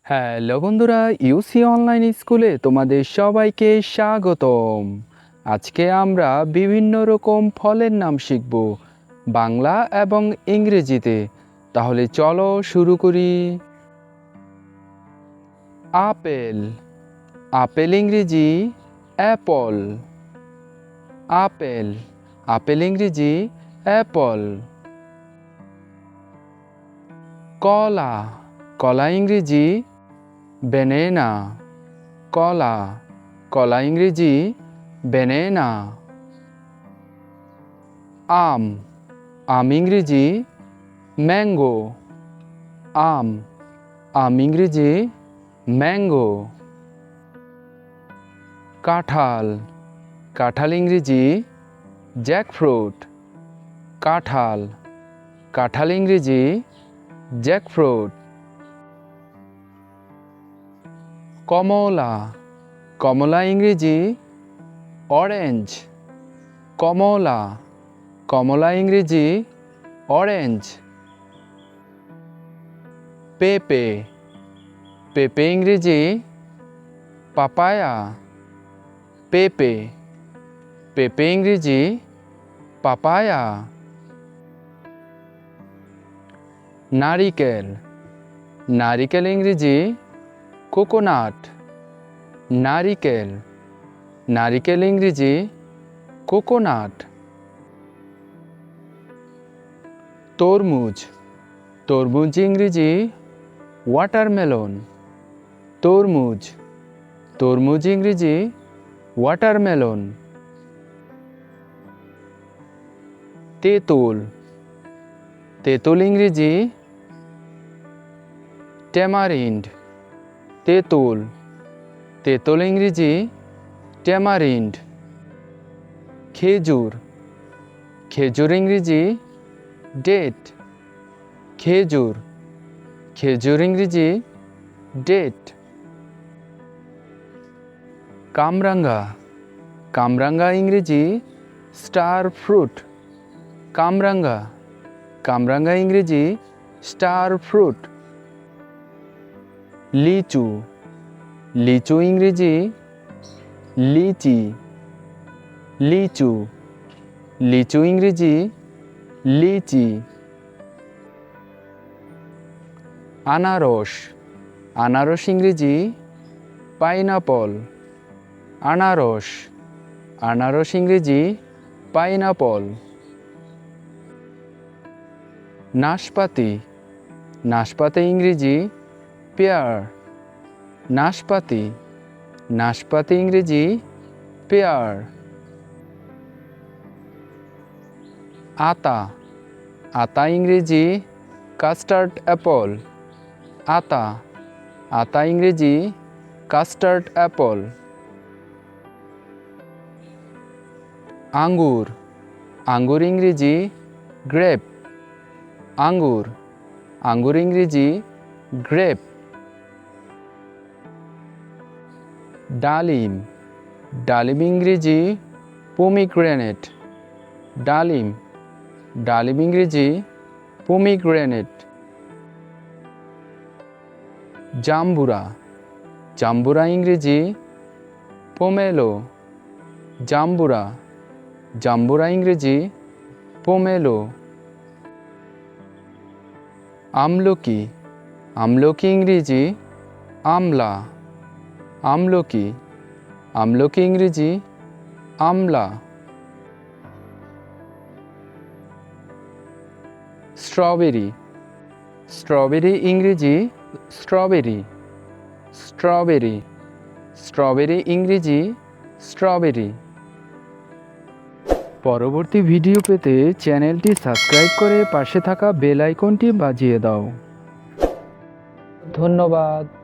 Hello বন্ধুরা, ইউসি online স্কুলে তোমাদের সবাইকে স্বাগতম। আজকে আমরা বিভিন্ন রকম ফলের নাম শিখব, বাংলা এবং ইংরেজিতে। তাহলে চলো শুরু করি। আপেল। আপেল ইংরেজি অ্যাপল। আপেল। আপেল ইংরেজি অ্যাপল। কলা। কলা ইংরেজি banana। কলা। কলা ইংরেজি banana। আম। আম ইংরেজি ম্যাঙ্গো। আম। আম ইংরেজি ম্যাঙ্গো। কাঁঠাল। কাঁঠাল ইংরেজি জ্যাকফ্রুট। কাঁঠাল। কাঁঠাল ইংরেজি জ্যাকফ্রুট। কমলা। কমলা ইংরেজি অরেঞ্জ। কমলা। কমলা ইংরেজি অরেঞ্জ। পেঁপে। পেঁপে ইংরেজি পাপায়া। পেঁপে। পেঁপে ইংরেজি পাপায়া। নারিকেল। নারিকেল ইংরেজি কোকোনাট। নারিকেল। নারিকেল ইংরেজি কোকোনাট। তরমুজ। তরমুজ ইংরেজি ওয়াটারমেলন। তরমুজ। তরমুজ ইংরেজি ওয়াটারমেলন। তেঁতুল। তেঁতুল ইংরেজি ট্যামারিন্ড। তেঁতুল। তেঁতুল ইংরেজি ট্যামারিন্ড। খেজুর। খেজুর ইংরেজি ডেট। খেজুর। খেজুর ইংরেজি ডেট। কামরাঙ্গা। কামরাঙ্গা ইংরেজি স্টার ফ্রুট। কামরাঙ্গা। কামরাঙ্গা ইংরেজি স্টার ফ্রুট। লিচু। লিচু ইংরেজি লিচি। লিচু। লিচু ইংরেজি লিচি। আনারস। আনারস ইংরেজি পাইনাপল। আনারস। আনারস ইংরেজি পাইনাপল। নাশপাতি। নাশপাতি ইংরেজি পেয়ার। নাশপাতি। নাশপাতি ইংরেজি পেয়ার। আতা। আতা ইংরেজি কাস্টার্ড অ্যাপল। আতা। আতা ইংরেজি কাস্টার্ড অ্যাপল। আঙ্গুর। আঙ্গুর ইংরেজি গ্রেপ। আঙ্গুর। আঙ্গুর ইংরেজি গ্রেপ। ডালিম। ডালিম ইংরেজি পমিগ্রেনেট। ডালিম। ডালিম ইংরেজি পমিগ্রেনেট। জাম্বুরা। জাম্বুরা ইংরেজি পোমেলো। জাম্বুরা। জাম্বুরা ইংরেজি পোমেলো। আমলকি। আমলকি ইংরেজি আমলা। আমলকি। আমলকি ইংরেজি আমলা। স্ট্রবেরি। স্ট্রবেরি ইংরেজি স্ট্রবেরি। স্ট্রবেরি। স্ট্রবেরি ইংরেজি স্ট্রবেরি। পরবর্তী ভিডিও পেতে চ্যানেলটি সাবস্ক্রাইব করে পাশে থাকা বেল আইকনটি বাজিয়ে দাও। ধন্যবাদ।